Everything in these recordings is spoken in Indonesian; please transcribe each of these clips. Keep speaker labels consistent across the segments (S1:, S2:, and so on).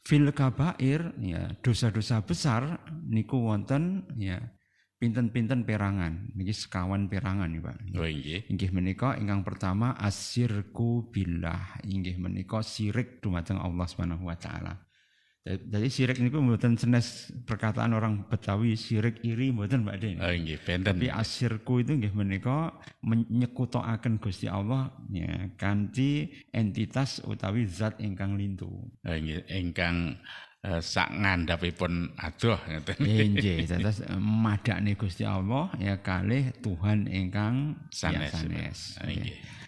S1: fil kabair ya dosa-dosa besar niku wonten ya pinten-pinten perangan niki sekawan perangan nih Pak.
S2: Oh nggih.
S1: Inggih menika ingkang pertama asyirku billah inggih menika syirik dumateng Allah Subhanahu wa taala. Jadi syirik niku mboten senes perkataan orang Betawi syirik iri mboten Pak Den.
S2: Oh nggih, benten.
S1: Tapi asyirku itu nggih menika nyekutokaken Gusti Allah ya kanthi entitas utawi zat ingkang lintu.
S2: Oh nggih, ingkang sak ngandhapipun adoh ngoten.
S1: Nggih, terus madakne Gusti Allah ya kalih Tuhan ingkang
S2: Sanes.
S1: sanes.
S2: Nggih.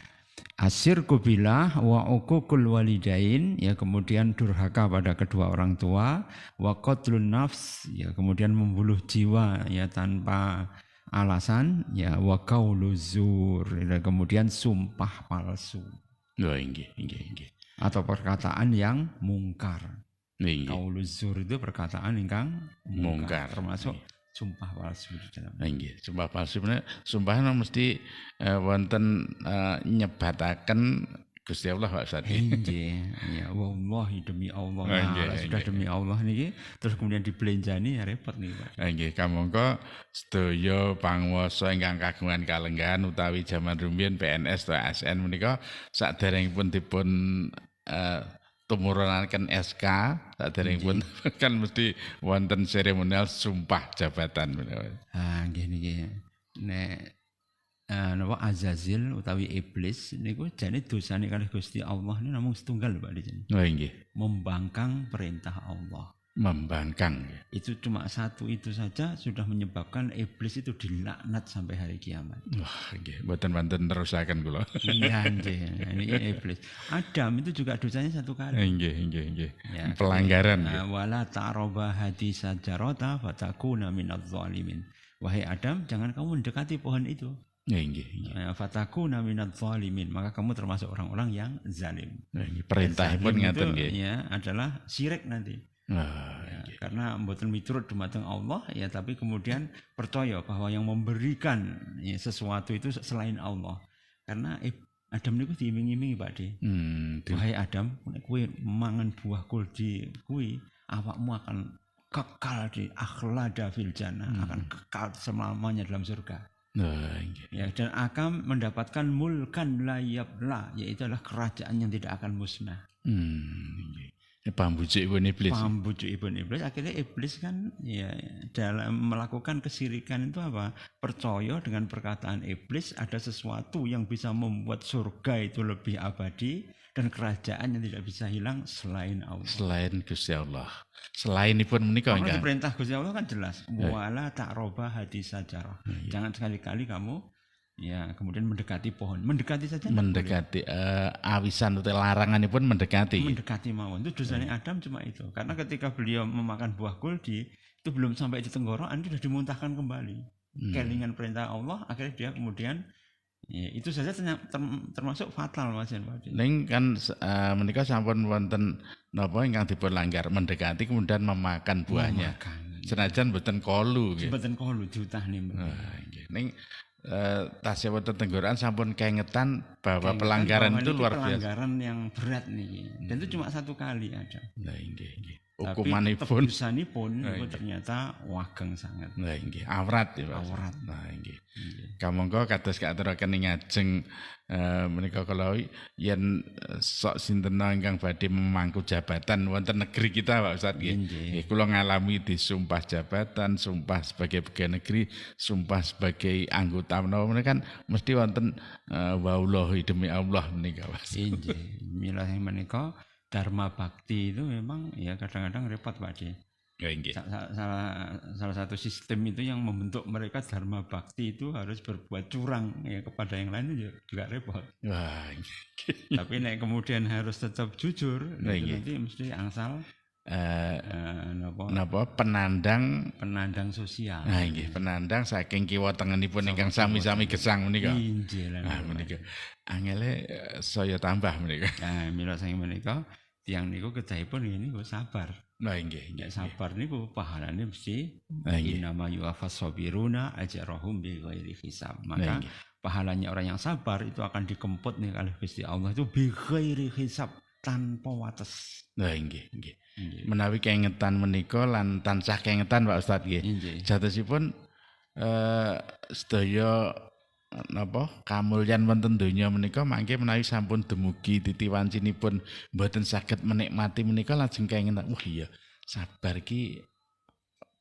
S1: Asyirku billah wa uququl walidain ya kemudian durhaka pada kedua orang tua wa qatlun nafs ya kemudian membunuh jiwa ya tanpa alasan ya wa qaulu zur ya kemudian sumpah palsu.
S2: Oh nggih.
S1: Atau perkataan yang mungkar.
S2: Nggih.
S1: Qaulu zur itu perkataan ingkang mungkar
S2: Mungkar.
S1: termasuk sumpah palsu di dalam.
S2: Nggih, sumpah palsu menika sumpahna mesti wonten nyebataken Gusti Allah Pak Ustaz.
S1: Nggih, ya wallahi demi Allah.
S2: Nggih,
S1: Nah, sudah
S2: nggih.
S1: demi Allah niki terus kemudian dibelenjani ya repot nih Pak.
S2: Nggih, kamangka sedaya panguwasa ingkang kagungan kalenggahan utawi jaman rumiyin PNS atau ASN menika saderengipun dipun tumurunaken SK saderengipun kan mesti wonten seremonial sumpah jabatan menika.
S1: Ah nggih niki. Nek napa Azazil utawi iblis niku jane dosane kalih Gusti Allah ini namung setunggal Pak di.
S2: Oh nggih,
S1: Membangkang perintah Allah.
S2: membangkang.
S1: Itu cuma satu itu saja sudah menyebabkan iblis itu dilaknat sampai hari kiamat.
S2: Wah, nggih, mboten wonten terusaken kula.
S1: Iya nggih, ini iblis. Adam itu juga dosanya satu kali.
S2: Nggih.
S1: Ya,
S2: Pelanggaran.
S1: wala ta'roba hadi sajarota fatakuna minadz zalimin. Wahai Adam, jangan kamu mendekati pohon itu.
S2: Nggih.
S1: Fatakuna minadz zalimin, maka kamu termasuk orang-orang yang zalim.
S2: Perintahipun
S1: Zalim
S2: ngaten
S1: itu,
S2: nggih.
S1: ya adalah syirik nanti. Ya, karena mboten miturut dumateng Allah ya tapi kemudian percaya bahwa yang memberikan ya, sesuatu itu selain Allah. Karena Adam niku diiming-imingi Pak De. Wahai Adam, nek kowe mangan buah kuldi kuwi awakmu akan kekal di akhlada fil jannah, akan kekal selamanya dalam surga. Ya, dan akan mendapatkan mulkan la yabla, yaitu adalah kerajaan yang tidak akan musnah.
S2: Pambujukipun iblis.
S1: Pambujukipun iblis, akhirnya iblis kan ya dalam melakukan kesirikan itu apa? Percaya dengan perkataan iblis ada sesuatu yang bisa membuat surga itu lebih abadi dan kerajaan yang tidak bisa hilang selain Allah.
S2: Selain Gusti Allah. Selainipun menika
S1: Kalau
S2: enggak.
S1: perintah Gusti Allah kan jelas, wala ta'roba hadi sajarah. Jangan sekali-kali kamu ya kemudian mendekati pohon. Mendekati saja.
S2: Mendekati awisan atau laranganipun mendekati.
S1: Mendekati mawon. Itu dosanya Adam cuma itu. Karena ketika beliau memakan buah kuldi, itu belum sampai di tenggorokan itu sudah dimuntahkan kembali. Kelingan perintah Allah, akhirnya dia kemudian ya, itu saja termasuk fatal Mas Yen.
S2: Ning kan menika sampun wonten napa ingkang dipun langgar mendekati kemudian memakan buahnya. Senajan mboten kolu nggih.
S1: Mboten kolu diutahne.
S2: Nggih. Ning tasih wonten tenggorokan sampun kengetan bahwa pelanggaran itu luar biasa.
S1: Pelanggaran yang berat nih. Dan itu cuma satu kali ada.
S2: Nah, nggih.
S1: Hukumanipun tebusanipun itu ternyata wageng sangat.
S2: Nah, nggih. Awrat ya, Pak.
S1: Awrat.
S2: Nah, nggih. Kamangka kados katuraken ing ngajeng menika kala yen sok sinten ingkang badhe memangku jabatan wonten negeri kita Pak Ustaz nggih. Nggih kula ngalami disumpah jabatan, sumpah sebagai pegawai negeri, sumpah sebagai anggota menika kan mesti wonten wallahi demi Allah menika Mas.
S1: Nggih. Milah menika dharma bakti itu memang ya kadang-kadang repot Pak De.
S2: Ya nggih.
S1: Salah satu sistem itu yang membentuk mereka dharma bakti itu harus berbuat curang ya kepada yang lain juga repot.
S2: Wah,
S1: tapi nek kemudian harus tetap jujur, nanti mesti angsal
S2: napa penandang
S1: sosial.
S2: Nah nggih, penandang saking kiwa tengenipun ingkang sami-sami gesang menika.
S1: Nah
S2: menika angele saya tambah menika.
S1: Nah, mila saking menika tiyang niku kedahipun niku sabar.
S2: Nah nggih,
S1: sabar niku pahalane mesti innama yuwaffas sabiruna ajrahum bighairi hisab. Maka pahalanya orang yang sabar itu akan dikemput nih oleh Gusti Allah itu bighairi hisab, tanpa wates.
S2: Nah nggih. Menawi kengetan menika lan tansah kengetan Pak Ustaz nggih. Jatosipun sedaya napa kamulyan wonten donya menika mangke menawi sampun dumugi titiwancinipun mboten saged menikmati menika lajeng kengetan wah iya sabar ki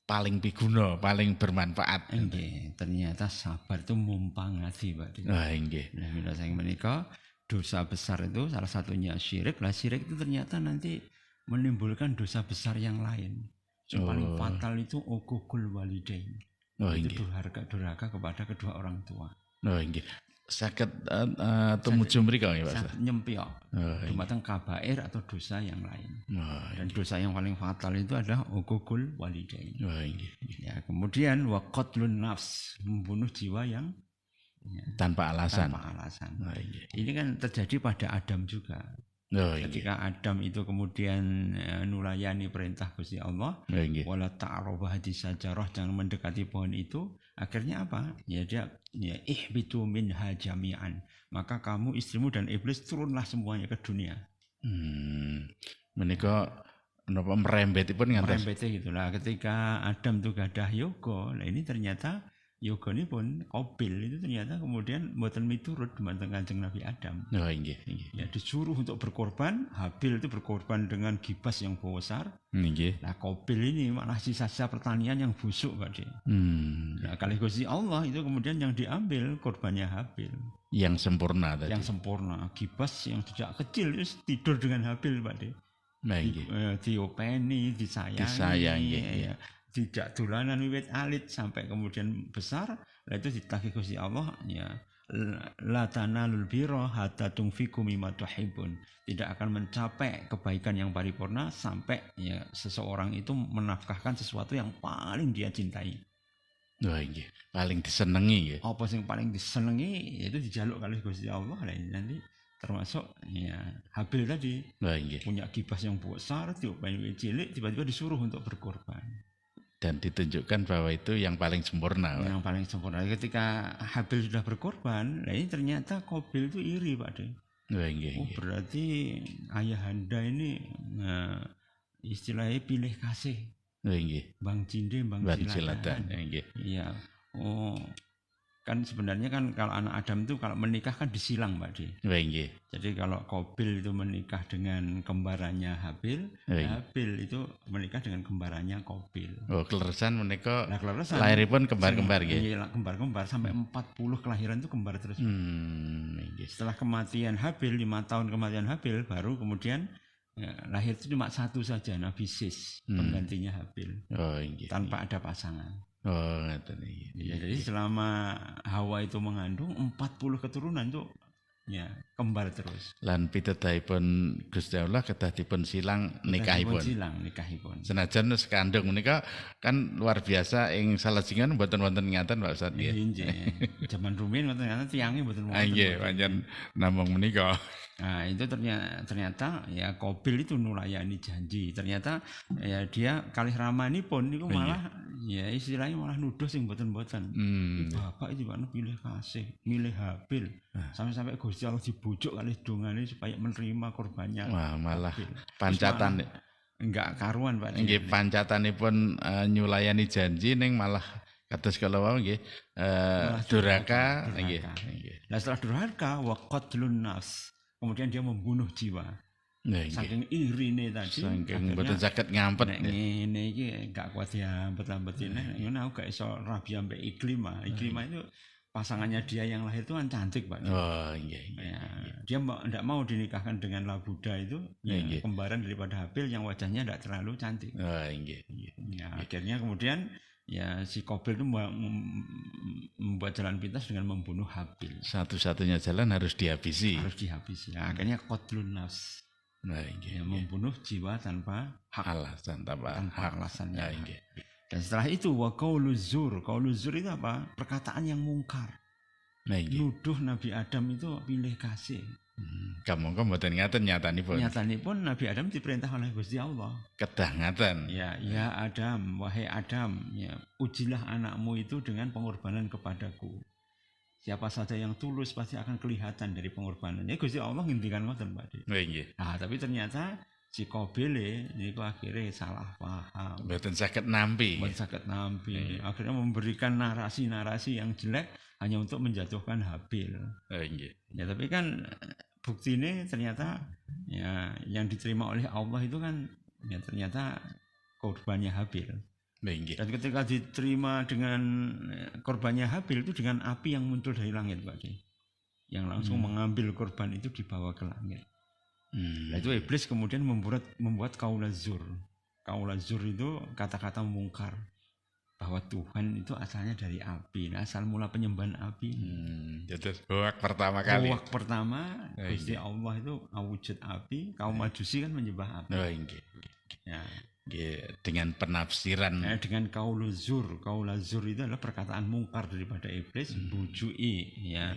S2: paling piguna, paling bermanfaat.
S1: Nggih, ternyata sabar itu mumpangati, Pak.
S2: Wah, nggih.
S1: Nah, bila saya menikah, dosa besar itu salah satunya syirik. Lah syirik itu ternyata nanti menimbulkan dosa besar yang lain. Yang paling fatal itu uququl walidain. Itu durhaka kepada kedua orang tua.
S2: Oh, nggih. Saged tumuju mrika nggih, Pak.
S1: Saged nyempyok. Dumateng kabair atau dosa yang lain. Dan dosa yang paling fatal itu adalah uququl walidain. Ya, kemudian wa qatlun nafs, membunuh jiwa yang
S2: tanpa alasan.
S1: Ini kan terjadi pada Adam juga. Ketika Adam itu kemudian nulayani perintah Gusti Allah, wala ta'arubah di sajarah, jangan mendekati pohon itu, akhirnya apa? Ya dia ihbitu minha jami'an. Maka kamu, istrimu dan iblis turunlah semuanya ke dunia.
S2: Menika napa merembetipun ngantos.
S1: Merembete gitulah. Ketika Adam itu gadah yoga, nah ini ternyata yoga ini pun Qabil itu ternyata kemudian mboten miturut dumateng Kanjeng Nabi Adam.
S2: Nggih.
S1: Ya disuruh untuk berkorban, Habil itu berkorban dengan gibas yang besar.
S2: Nggih.
S1: Nah Qabil ini malah sisa-sisa pertanian yang busuk, Pak. Nah kali Gusti Allah itu kemudian yang diambil korbannya Habil.
S2: Yang sempurna tadi.
S1: Yang sempurna, gibas yang sejak kecil itu tidur dengan Habil, Pak. Diopeni, disayangi. Ya. Tidak dolanan wiwit alit sampai kemudian besar, lah itu ditagih Gusti Allah ya la tanalul birra hatta tunfiqu mimma tuhibbun. Tidak akan mencapai kebaikan yang paripurna sampai ya seseorang itu menafkahkan sesuatu yang paling dia cintai.
S2: Wah, nggih, paling disenengi ya.
S1: Apa sing paling disenengi itu dijaluk kali Gusti Allah lah nanti termasuk ya Habil tadi.
S2: Wah, nggih.
S1: Punya gibas yang besar, diopeni cilik, tiba-tiba disuruh untuk berkorban.
S2: Dan ditunjukkan bahwa itu yang paling sempurna.
S1: Yang paling sempurna. Ketika Habil sudah berkorban, nah ini ternyata Qabil itu iri, Pak De. Berarti ayahanda ini istilahnya pilih kasih. Bang Cinde, Bang Cilatan. Iya. Oh, kan sebenarnya kan kalau anak Adam itu kalau menikah kan disilang, Pak De. Jadi kalau Qabil itu menikah dengan kembarannya Habil, Habil itu menikah dengan kembarannya Qabil.
S2: Oh, kleresan menika lahiripun kembar-kembar nggih.
S1: Iya, kembar-kembar sampai 40 kelahiran itu kembar terus. Setelah kematian Habil, 5 tahun kematian Habil baru kemudian lahir itu cuma satu saja, Nabi Sis, penggantinya Habil. Tanpa ada pasangan. Ya, jadi selama Hawa itu mengandung 40 keturunan itu ya kembar terus.
S2: Lan pitedhaipun Gusti Allah kedah dipun silang nikahipun. Senajan sekandung menika kan luar biasa ing salajengipun mboten wonten ngaten Pak Ustaz nggih.
S1: Nggih. Zaman rumiyin mboten ngaten tiange mboten wonten.
S2: Nggih, pancen namung menika.
S1: Nah, itu ternyata ya Qabil itu nulayani janji. Ternyata ya dia kalih ramanipun niku malah ya istilahnya malah nuduh sing mboten-mboten. Bapak itu Pak pilih kasih, milih Habil. Sampai Gusti Allah dibujuk kalih dongane supaya menerima korbannya.
S2: Wah, malah pancatan
S1: enggak karuan, Pak.
S2: Nggih, pancatanipun nyulayani janji ning malah kados kala wau nggih durhaka nggih.
S1: Nah, setelah durhaka wa qatlun nafs. Kemudian dia membunuh jiwa. Saking irine tadi.
S2: Saking mboten saged ngampet.
S1: Ngene iki gak kuat diampet-ampetine. Ngono aku gak iso rabi ambek Iklimah. Iklimah itu pasangannya dia yang lahir itu kan cantik, Pak.
S2: Oh, iya.
S1: Dia tidak mau dinikahkan dengan Labuda itu, kembaran daripada Habil yang wajahnya tidak terlalu cantik.
S2: Oh, iya.
S1: Ya, akhirnya kemudian ya si Qabil itu membuat jalan pintas dengan membunuh Habil.
S2: Satu-satunya jalan harus dihabisi.
S1: Nah, akhirnya qatlun nafs. Membunuh jiwa tanpa hak
S2: alasan, tanpa
S1: alasan. Dan setelah itu wa qauluz zur. Qauluz zur itu apa? Perkataan yang mungkar. Nuduh Nabi Adam itu pilih kasih.
S2: Kamu mboten ngaten nyatanipun.
S1: Nyatanipun Nabi Adam diperintah oleh Gusti Allah.
S2: Kedah ngaten.
S1: Ya Adam, wahai Adam, ya ujilah anakmu itu dengan pengorbanan kepadaku. Siapa saja yang tulus pasti akan kelihatan dari pengorbanannya. Gusti Allah ngintikan ngoten, Pak.
S2: Nggih.
S1: Nah, tapi ternyata si Qabil niku akhirnya salah paham.
S2: Mboten saged nampi.
S1: Mboten saged nampi. Akhirnya memberikan narasi-narasi yang jelek hanya untuk menjatuhkan Habil.
S2: Nggih.
S1: Ya tapi kan bukti ini ternyata ya yang diterima oleh Allah itu kan ya ternyata korbannya Habil.
S2: Nggih.
S1: Dan ketika diterima dengan korbannya Habil itu dengan api yang muncul dari langit, Pak Ki. Yang langsung mengambil korban itu dibawa ke langit. Nah, itu iblis kemudian membuat kaula zur. Kaula zur itu kata-kata mungkar bahwa Tuhan itu asalnya dari api. Nah, asal mula penyembahan api.
S2: Jadi hoak pertama kali.
S1: Hoak pertama Gusti Allah itu wujud api, kaum Majusi kan menyembah api.
S2: Oh, nggih.
S1: Ya.
S2: Dengan penafsiran
S1: dengan kaula zur itu adalah perkataan mungkar daripada iblis bujui ya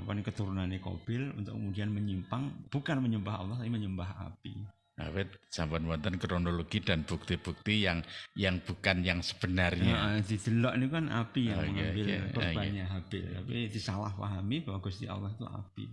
S1: keturunannya Qabil untuk kemudian menyimpang, bukan menyembah Allah tapi menyembah api.
S2: Awet sampun wonten kronologi dan bukti-bukti yang bukan yang sebenarnya.
S1: Didelok ini kan api yang mengambil korbannya Habil, tapi disalahpahami bahwa Gusti Allah itu api.